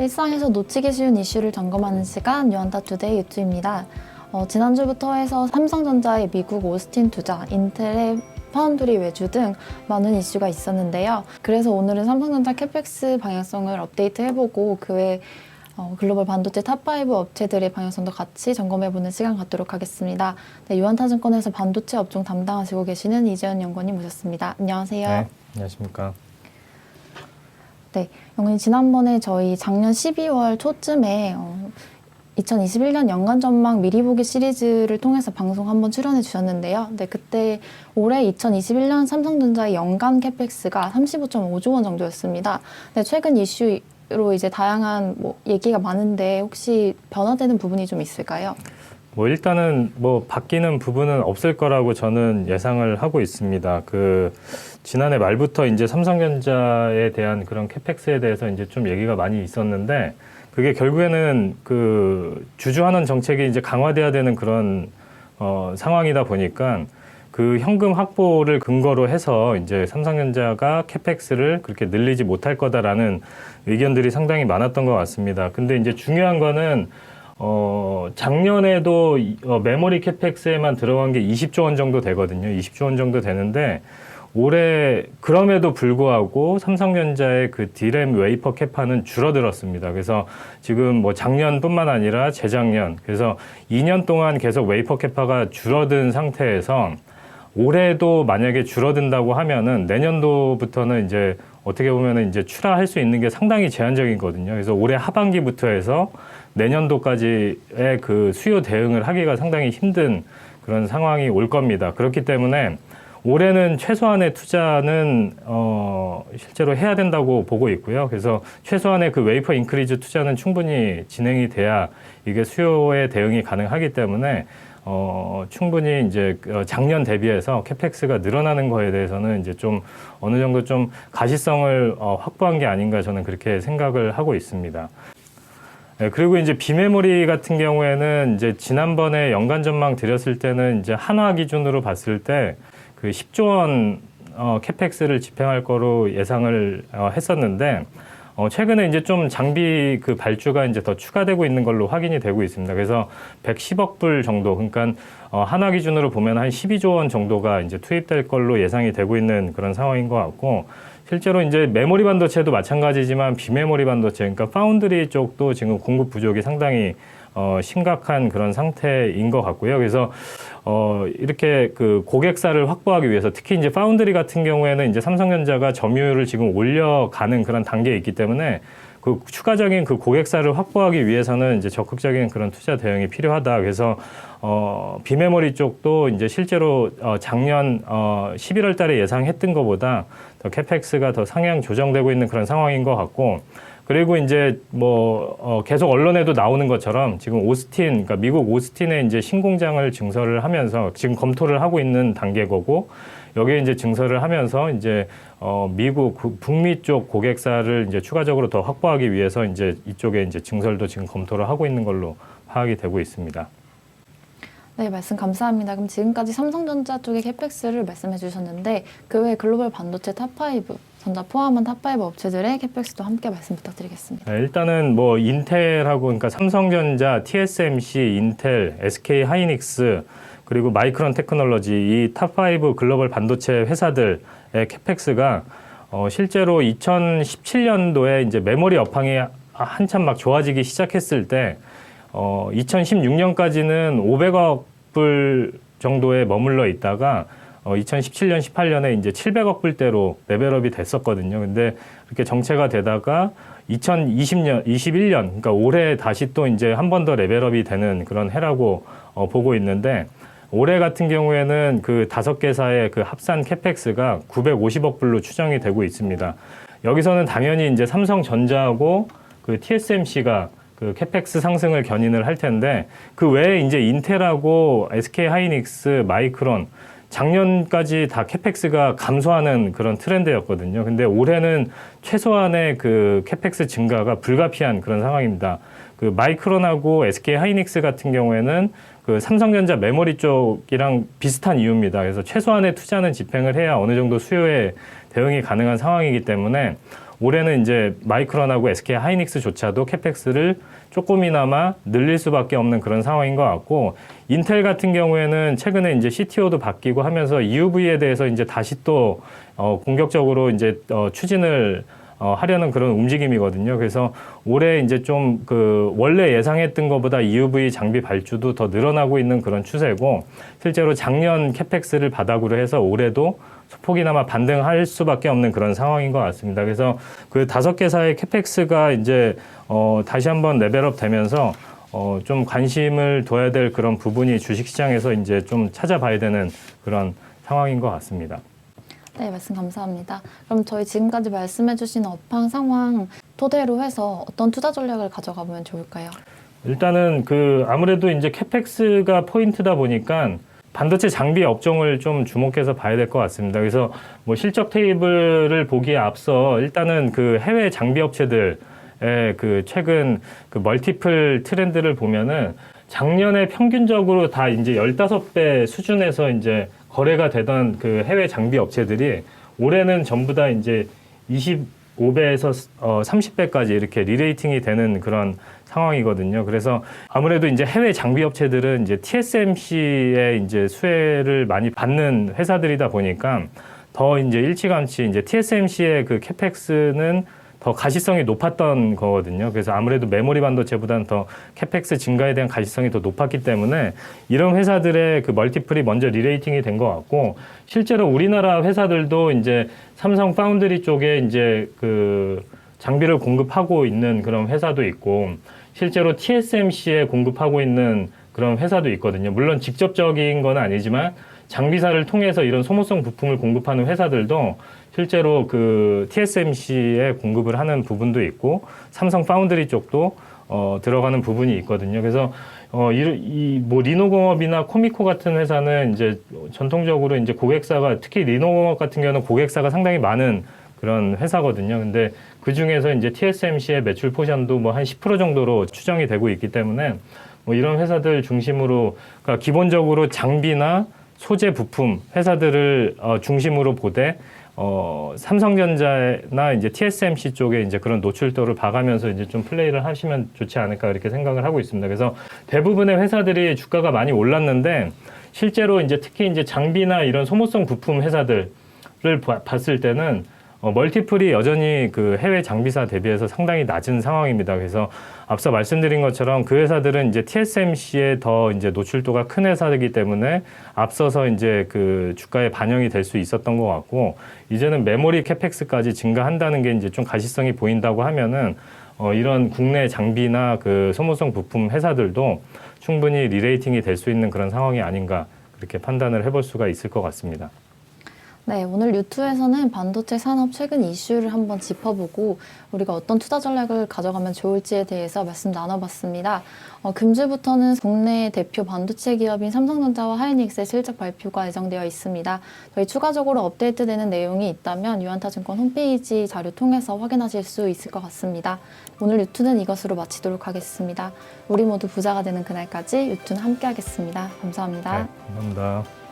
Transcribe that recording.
일상에서 놓치기 쉬운 이슈를 점검하는 시간 유한타투데이 유튜입니다. 지난주부터 해서 삼성전자의 미국 오스틴 투자, 인텔의 파운드리 외주 등 많은 이슈가 있었는데요. 그래서 오늘은 삼성전자 캐펙스 방향성을 업데이트해보고 그 외 글로벌 반도체 탑5 업체들의 방향성도 같이 점검해보는 시간 갖도록 하겠습니다. 네, 유한타증권에서 반도체 업종 담당하시고 계시는 이재현 연구원님 모셨습니다. 안녕하세요. 네, 안녕하십니까. 네, 연구원님 지난번에 저희 작년 12월 초쯤에 2021년 연간 전망 미리 보기 시리즈를 통해서 방송 한번 출연해 주셨는데요. 네, 그때 올해 2021년 삼성전자의 연간 캐펙스가 35.5조 원 정도였습니다. 네, 최근 이슈로 이제 다양한 얘기가 많은데 혹시 변화되는 부분이 좀 있을까요? 일단은 바뀌는 부분은 없을 거라고 저는 예상을 하고 있습니다. 지난해 말부터 이제 삼성전자에 대한 그런 캐펙스에 대해서 이제 좀 얘기가 많이 있었는데 그게 결국에는 주주환원 정책이 이제 강화돼야 되는 그런 상황이다 보니까 그 현금 확보를 근거로 해서 이제 삼성전자가 캐펙스를 그렇게 늘리지 못할 거다라는 의견들이 상당히 많았던 것 같습니다. 근데 이제 중요한 거는 작년에도 메모리 캐펙스에만 들어간 게 20조 원 정도 되거든요. 20조 원 정도 되는데 올해 그럼에도 불구하고 삼성전자의 그 D램 웨이퍼 캐파는 줄어들었습니다. 그래서 지금 작년뿐만 아니라 재작년, 그래서 2년 동안 계속 웨이퍼 캐파가 줄어든 상태에서 올해도 만약에 줄어든다고 하면은 내년도부터는 이제 어떻게 보면은 이제 출하할 수 있는 게 상당히 제한적이거든요. 그래서 올해 하반기부터 해서 내년도까지의 그 수요 대응을 하기가 상당히 힘든 그런 상황이 올 겁니다. 그렇기 때문에 올해는 최소한의 투자는 실제로 해야 된다고 보고 있고요. 그래서 최소한의 그 웨이퍼 인크리즈 투자는 충분히 진행이 돼야 이게 수요에 대응이 가능하기 때문에 충분히 이제 작년 대비해서 캐펙스가 늘어나는 거에 대해서는 이제 좀 어느 정도 좀 가시성을 확보한 게 아닌가 저는 그렇게 생각을 하고 있습니다. 네, 그리고 이제 비메모리 같은 경우에는 이제 지난번에 연간 전망 드렸을 때는 이제 한화 기준으로 봤을 때 그 10조 원 캐펙스를 집행할 거로 예상을 했었는데 최근에 이제 좀 장비 그 발주가 이제 더 추가되고 있는 걸로 확인이 되고 있습니다. 그래서 110억 불 정도, 그러니까 한화 기준으로 보면 한 12조 원 정도가 이제 투입될 걸로 예상이 되고 있는 그런 상황인 것 같고, 실제로 이제 메모리 반도체도 마찬가지지만 비메모리 반도체, 그러니까 파운드리 쪽도 지금 공급 부족이 상당히 심각한 그런 상태인 것 같고요. 그래서 이렇게 그 고객사를 확보하기 위해서 특히 이제 파운드리 같은 경우에는 이제 삼성전자가 점유율을 지금 올려가는 그런 단계에 있기 때문에 그 추가적인 그 고객사를 확보하기 위해서는 이제 적극적인 그런 투자 대응이 필요하다. 그래서 비메모리 쪽도 이제 실제로 작년 11월 달에 예상했던 것보다 더 캐펙스가 더 상향 조정되고 있는 그런 상황인 것 같고, 그리고 이제 계속 언론에도 나오는 것처럼 지금 오스틴, 그러니까 미국 오스틴에 이제 신공장을 증설을 하면서 지금 검토를 하고 있는 단계고, 여기에 이제 증설을 하면서 이제 미국 북미 쪽 고객사를 이제 추가적으로 더 확보하기 위해서 이제 이쪽에 이제 증설도 지금 검토를 하고 있는 걸로 파악이 되고 있습니다. 네, 말씀 감사합니다. 그럼 지금까지 삼성전자 쪽의 캐펙스를 말씀해 주셨는데 그 외 글로벌 반도체 탑5, 전자 포함한 탑5 업체들의 캐펙스도 함께 말씀 부탁드리겠습니다. 네, 일단은 인텔하고, 그러니까 삼성전자, TSMC, 인텔, SK 하이닉스, 그리고 마이크론 테크놀로지, 이 탑5 글로벌 반도체 회사들의 캐펙스가 실제로 2017년도에 이제 메모리 업황이 한참 막 좋아지기 시작했을 때 2016년까지는 500억 불 정도에 머물러 있다가 2017년, 18년에 이제 700억 불대로 레벨업이 됐었거든요. 근데 그렇게 정체가 되다가 2020년, 21년, 그러니까 올해 다시 또 이제 한 번 더 레벨업이 되는 그런 해라고 보고 있는데, 올해 같은 경우에는 그 5개사의 그 합산 캐펙스가 950억 불로 추정이 되고 있습니다. 여기서는 당연히 이제 삼성전자하고 그 TSMC가 그 캐펙스 상승을 견인을 할 텐데, 그 외에 이제 인텔하고 SK 하이닉스, 마이크론, 작년까지 다 캐펙스가 감소하는 그런 트렌드였거든요. 근데 올해는 최소한의 그 캐펙스 증가가 불가피한 그런 상황입니다. 그 마이크론하고 SK 하이닉스 같은 경우에는 그 삼성전자 메모리 쪽이랑 비슷한 이유입니다. 그래서 최소한의 투자는 집행을 해야 어느 정도 수요에 대응이 가능한 상황이기 때문에 올해는 이제 마이크론하고 SK 하이닉스조차도 캐펙스를 조금이나마 늘릴 수밖에 없는 그런 상황인 것 같고, 인텔 같은 경우에는 최근에 이제 CTO도 바뀌고 하면서 EUV에 대해서 이제 다시 또 공격적으로 이제 추진을 하려는 그런 움직임이거든요. 그래서 올해 이제 좀 원래 예상했던 것보다 EUV 장비 발주도 더 늘어나고 있는 그런 추세고, 실제로 작년 캐펙스를 바닥으로 해서 올해도 소폭이나마 반등할 수밖에 없는 그런 상황인 것 같습니다. 그래서 그 5개사의 캐펙스가 이제 다시 한번 레벨업 되면서 좀 관심을 둬야 될 그런 부분이 주식시장에서 이제 좀 찾아봐야 되는 그런 상황인 것 같습니다. 네, 말씀 감사합니다. 그럼 저희 지금까지 말씀해주신 업황 상황 토대로 해서 어떤 투자 전략을 가져가 보면 좋을까요? 일단은 아무래도 이제 캐펙스가 포인트다 보니까 반도체 장비 업종을 좀 주목해서 봐야 될 것 같습니다. 그래서 뭐 실적 테이블을 보기에 앞서 일단은 해외 장비 업체들의 최근 멀티플 트렌드를 보면은 작년에 평균적으로 다 이제 15배 수준에서 이제 거래가 되던 해외 장비 업체들이 올해는 전부 다 이제 25배에서 30배까지 이렇게 리레이팅이 되는 그런 상황이거든요. 그래서 아무래도 이제 해외 장비 업체들은 이제 TSMC의 이제 수혜를 많이 받는 회사들이다 보니까 더 이제 일찌감치 이제 TSMC의 캐펙스는 더 가시성이 높았던 거거든요. 그래서 아무래도 메모리 반도체보다는 더 캐펙스 증가에 대한 가시성이 더 높았기 때문에 이런 회사들의 멀티플이 먼저 리레이팅이 된 것 같고, 실제로 우리나라 회사들도 이제 삼성 파운드리 쪽에 이제 장비를 공급하고 있는 그런 회사도 있고, 실제로 TSMC에 공급하고 있는 그런 회사도 있거든요. 물론 직접적인 건 아니지만 장비사를 통해서 이런 소모성 부품을 공급하는 회사들도 실제로 TSMC에 공급을 하는 부분도 있고, 삼성 파운드리 쪽도 들어가는 부분이 있거든요. 그래서 리노공업이나 코미코 같은 회사는 이제 전통적으로 이제 고객사가, 특히 리노공업 같은 경우는 고객사가 상당히 많은 그런 회사거든요. 근데 그 중에서 이제 TSMC의 매출 포션도 뭐 한 10% 정도로 추정이 되고 있기 때문에 뭐 이런 회사들 중심으로, 그러니까 기본적으로 장비나 소재 부품 회사들을 중심으로 보되 삼성전자나 이제 TSMC 쪽에 이제 그런 노출도를 봐가면서 이제 좀 플레이를 하시면 좋지 않을까 이렇게 생각을 하고 있습니다. 그래서 대부분의 회사들이 주가가 많이 올랐는데, 실제로 이제 특히 이제 장비나 이런 소모성 부품 회사들을 봤을 때는 멀티플이 여전히 해외 장비사 대비해서 상당히 낮은 상황입니다. 그래서 앞서 말씀드린 것처럼 그 회사들은 이제 TSMC에 더 이제 노출도가 큰 회사이기 때문에 앞서서 이제 주가에 반영이 될 수 있었던 것 같고, 이제는 메모리 캐펙스까지 증가한다는 게 이제 좀 가시성이 보인다고 하면은 이런 국내 장비나 소모성 부품 회사들도 충분히 리레이팅이 될 수 있는 그런 상황이 아닌가 그렇게 판단을 해볼 수가 있을 것 같습니다. 네, 오늘 유튜브에서는 반도체 산업 최근 이슈를 한번 짚어보고 우리가 어떤 투자 전략을 가져가면 좋을지에 대해서 말씀 나눠봤습니다. 금주부터는 국내 대표 반도체 기업인 삼성전자와 하이닉스의 실적 발표가 예정되어 있습니다. 저희 추가적으로 업데이트되는 내용이 있다면 유한타증권 홈페이지 자료 통해서 확인하실 수 있을 것 같습니다. 오늘 유튜브는 이것으로 마치도록 하겠습니다. 우리 모두 부자가 되는 그날까지 유튜브는 함께 하겠습니다. 감사합니다. 네, 감사합니다.